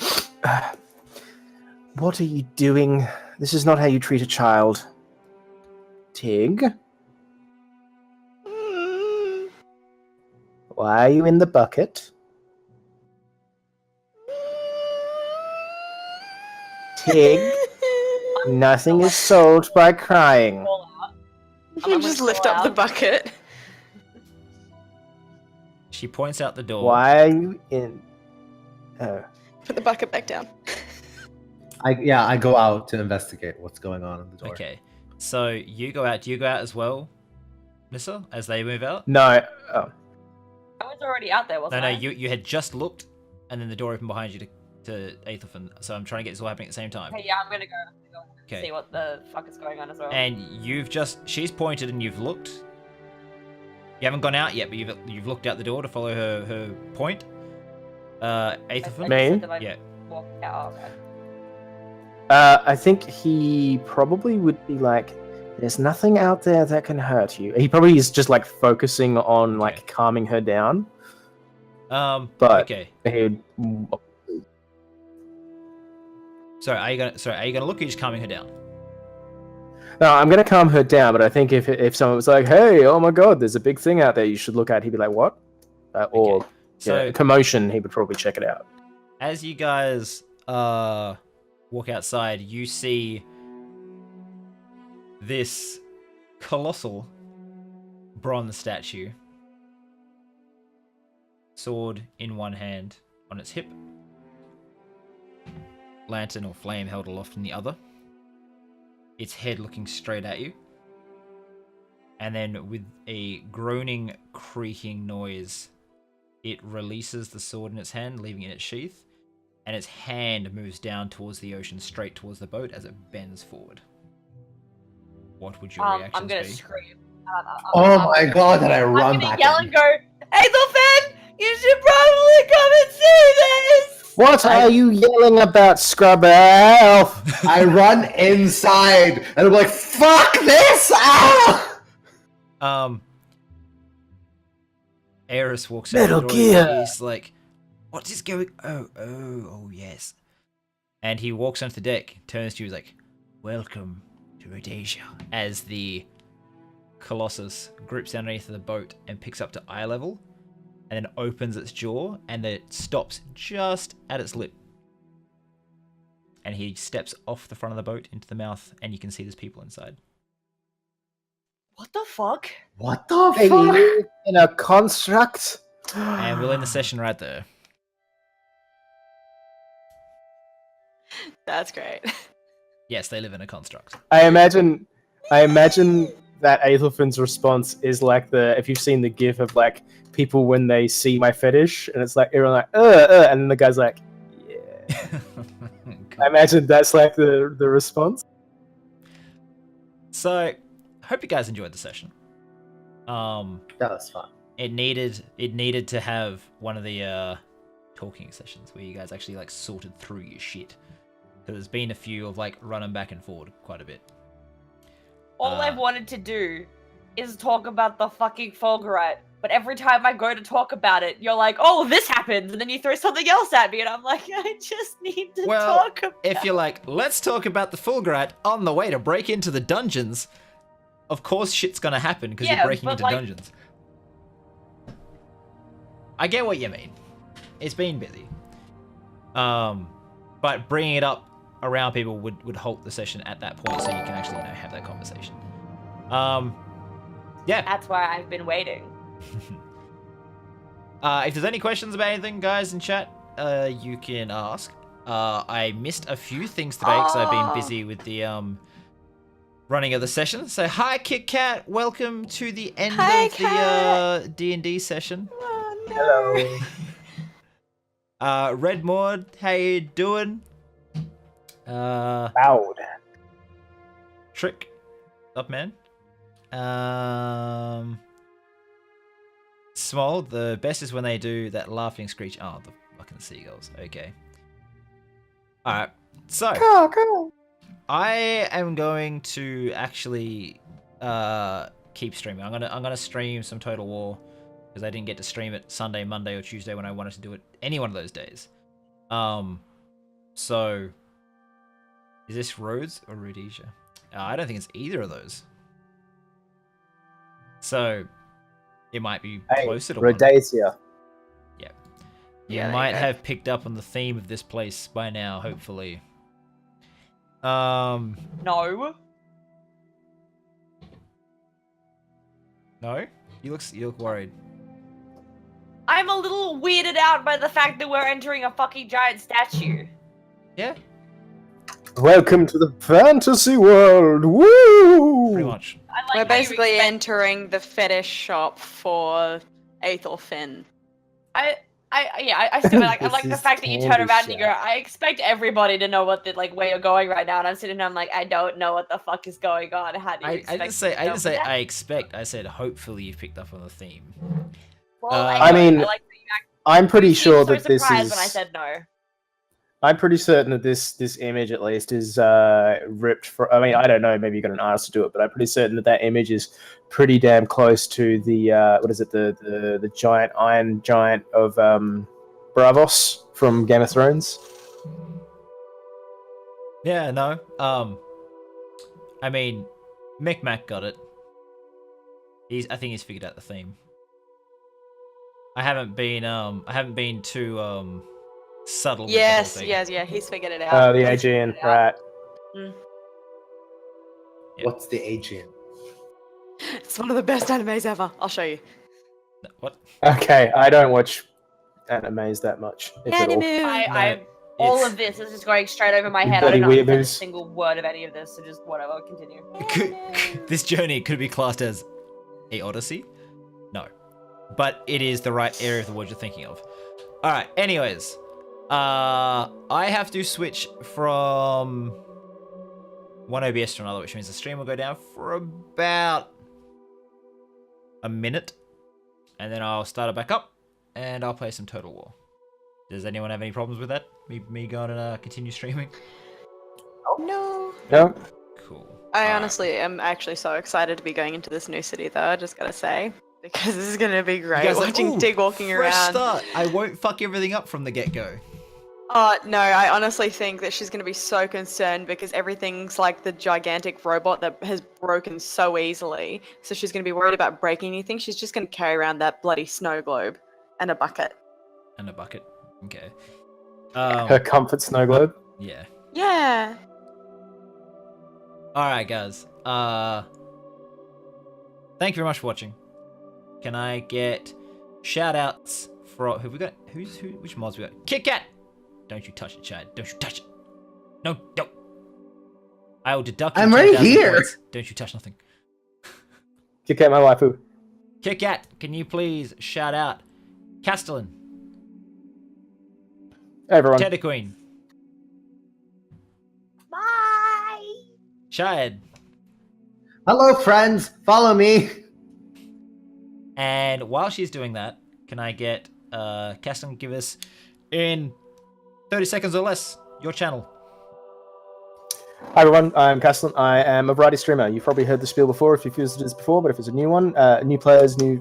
what are you doing? This is not how you treat a child. Tig? Why are you in the bucket? Tig? Nothing is solved by crying. You just lift up the bucket. She points out the door. Why are you in... Oh. Put the bucket back down. I go out to investigate what's going on in the door. Okay. So you go out. Do you go out as well, Nissa, as they move out? No. Oh. I was already out there, wasn't No, I? you had just looked, and then the door opened behind you to Aethelfin. So I'm trying to get this all happening at the same time. Okay, yeah, I'm gonna go Okay. see what the fuck is going on as well. And she's pointed and you've looked. You haven't gone out yet, but you've looked out the door to follow her point. Aethelfin? Me? Yeah. Walk out. Okay. I think he probably would be like, there's nothing out there that can hurt you. He probably is just like focusing on like Okay. calming her down. But okay. he'd... Sorry, are you gonna look, or are you just calming her down? No, I'm gonna calm her down, but I think if someone was like, hey, oh my god, there's a big thing out there you should look at, he'd be like, what? Or So commotion, he would probably check it out. as you guys walk outside, you see this colossal bronze statue, sword in one hand on its hip, lantern or flame held aloft in the other, its head looking straight at you, and then with a groaning, creaking noise, it releases the sword in its hand, leaving it in its sheath, and its hand moves down towards the ocean, straight towards the boat as it bends forward. What would your reactions I'm gonna be? scream. Oh my god, that I I'm run gonna back yell in. and go, Aethelfin, you should probably come and see this! What are you yelling about, Scrubber Elf? I run inside and I'm like, fuck this! Ah! Eris walks out Metal the door. Gear. He's like, "What is going? Oh, yes." And he walks onto the deck, turns to you, he's like, "Welcome to Rhodesia." As the Colossus grips underneath the boat and picks up to eye level, and then opens its jaw, and then it stops just at its lip. And he steps off the front of the boat into the mouth, and you can see there's people inside. What the fuck? What the Are fuck? you in a construct? And we'll end the session right there. That's great. Yes, they live in a construct. I imagine that Aethelfin's response is like if you've seen the gif of like people when they see my fetish, and it's like everyone like and then the guy's like, yeah. I imagine that's like the response. So, I hope you guys enjoyed the session. That was fun. It needed to have one of the talking sessions where you guys actually like sorted through your shit. There's been a few of like running back and forward quite a bit. All I've wanted to do is talk about the fucking Fulgurite. But every time I go to talk about it, you're like, oh, this happened. And then you throw something else at me. And I'm like, I just need to talk about if you're like, let's talk about the Fulgurite on the way to break into the dungeons, of course shit's gonna happen because you're breaking into dungeons. I get what you mean. It's been busy. But bringing it up around people would halt the session at that point so you can actually, have that conversation. Yeah. That's why I've been waiting. If there's any questions about anything, guys, in chat, you can ask. I missed a few things today because I've been busy with the running of the session. So hi, Kit Kat. Welcome to the end of the D&D session. Oh, no. Hello. Red Maud, how you doing? Loud. Trick, up man. Small, the best is when they do that laughing screech. Oh, the fucking seagulls. Okay. Alright, so I am going to actually keep streaming. I'm gonna stream some Total War because I didn't get to stream it Sunday, Monday, or Tuesday when I wanted to do it any one of those days. So is this Rhodes or Rhodesia? I don't think it's either of those. So it might be closer to Rhodesia. Yeah. Yeah, You there might you go. have picked up on the theme of this place by now, hopefully. No. No? You look worried. I'm a little weirded out by the fact that we're entering a fucking giant statue. Yeah, Welcome to the fantasy world. Woo! pretty much. I like We're how you basically expect- entering the fetish shop for Aethelfin. I still like I This like the is fact that you turn candy around and you go, shop. I expect everybody to know what the where you're going right now, and I'm sitting there, I'm like, I don't know what the fuck is going on. How do you I expect didn't say me to know that? I expect. I said hopefully you've picked up on the theme. Well, I mean, I like that you I'm pretty you sure seemed that so this surprised is. when I said no. I'm pretty certain that this image at least is ripped from. I mean, I don't know. Maybe you got an artist to do it, but I'm pretty certain that image is pretty damn close to the what is it? The giant iron giant of Bravos from Game of Thrones. Yeah, no. I mean, Micmac got it. I think he's figured out the theme. I haven't been too subtle with the whole Yes, thing. yeah, he's figured it out. The He's Aegean, figured it out. right? What's the Aegean? It's one of the best animes ever. I'll show you. What? Okay, I don't watch animes that much. If at all. I all of this is just going straight over my You head. I don't bloody understand a weirdos. single word of any of this, so just whatever, continue. This journey could be classed as a odyssey? No. But it is the right area of the word you're thinking of. Alright, anyways. I have to switch from one OBS to another, which means the stream will go down for about a minute. And then I'll start it back up, and I'll play some Total War. Does anyone have any problems with that? Me going and continue streaming? No. No? Cool. I Alright. honestly am actually so excited to be going into this new city, though. I just gotta say, because this is gonna be You great. guys are like, Watching "Ooh, Dig walking fresh around. start. I won't fuck everything up from the get-go. Oh no, I honestly think that she's gonna be so concerned because everything's like the gigantic robot that has broken so easily. So she's gonna be worried about breaking anything. She's just gonna carry around that bloody snow globe and a bucket. And a bucket. Okay. Her comfort snow globe. Yeah. Yeah. Alright, guys. Thank you very much for watching. Can I get shout-outs for... Who we got? Which mods we got? Kit Kat! Don't you touch it, Chad. Don't you touch it. No, don't. I will deduct I'm your right 10,000 here. points. Don't you touch nothing. Kick out my waifu. Kit Kat, can you please shout out Castellan, Hey, everyone. Teddy Queen, Bye! Shad, Hello, friends. Follow me. and while she's doing that, can I get Castellan give us in 30 seconds or less your channel? Hi everyone, I'm Castellan. I am a variety streamer. You've probably heard the spiel before if you've visited this before, but if it's a new one, new players, new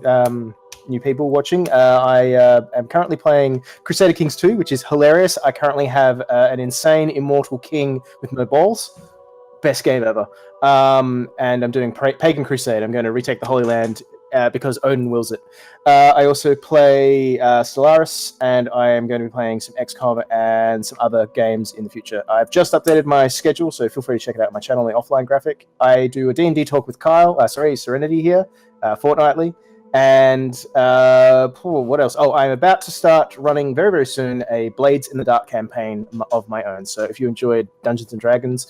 people watching, I am currently playing Crusader Kings 2, which is hilarious. I currently have an insane immortal king with no balls. Best game ever. And I'm doing Pagan Crusade. I'm going to retake the Holy Land because Odin wills it. I also play Stellaris, and I am going to be playing some XCOM and some other games in the future. I've just updated my schedule, so feel free to check it out on my channel, the offline graphic. I do a D&D talk with Serenity here, fortnightly. And what else? Oh, I'm about to start running very, very soon a Blades in the Dark campaign of my own. So if you enjoyed Dungeons and Dragons,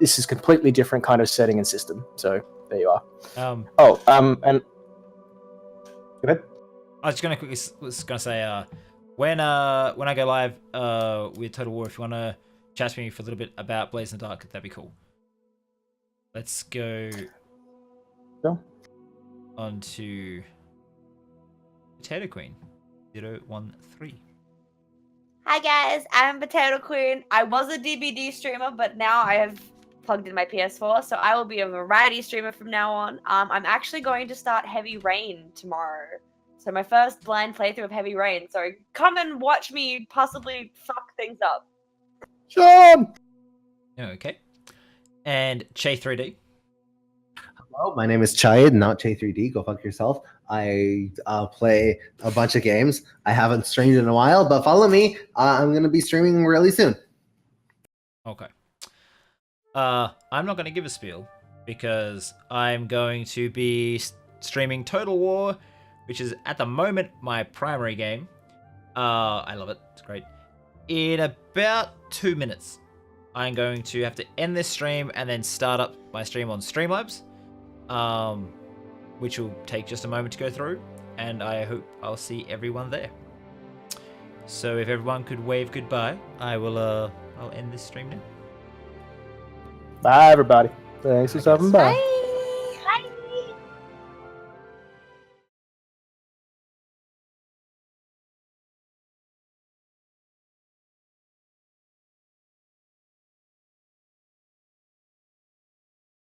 this is completely different kind of setting and system. So there you are. And go ahead. I was just gonna say, when I go live with Total War, if you want to chat to me for a little bit about Blades in the Dark, that'd be cool. Let's go on to Potato Queen 013. Hi guys, I'm Potato Queen. I was a DBD streamer, but now I have plugged in my PS4, so I will be a variety streamer from now on. I'm actually going to start Heavy Rain tomorrow. So my first blind playthrough of Heavy Rain. So come and watch me possibly fuck things up. Sean! Okay. And Che3D. Hello, my name is Chayed, not J3D. Go fuck yourself. I play a bunch of games. I haven't streamed in a while, but follow me. I'm going to be streaming really soon. Okay. I'm not going to give a spiel because I'm going to be streaming Total War, which is at the moment my primary game. I love it. It's great. In about 2 minutes, I'm going to have to end this stream and then start up my stream on Streamlabs, which will take just a moment to go through, and I hope I'll see everyone there. So if everyone could wave goodbye, I'll end this stream now. Bye, everybody. Thanks for stopping by. Bye.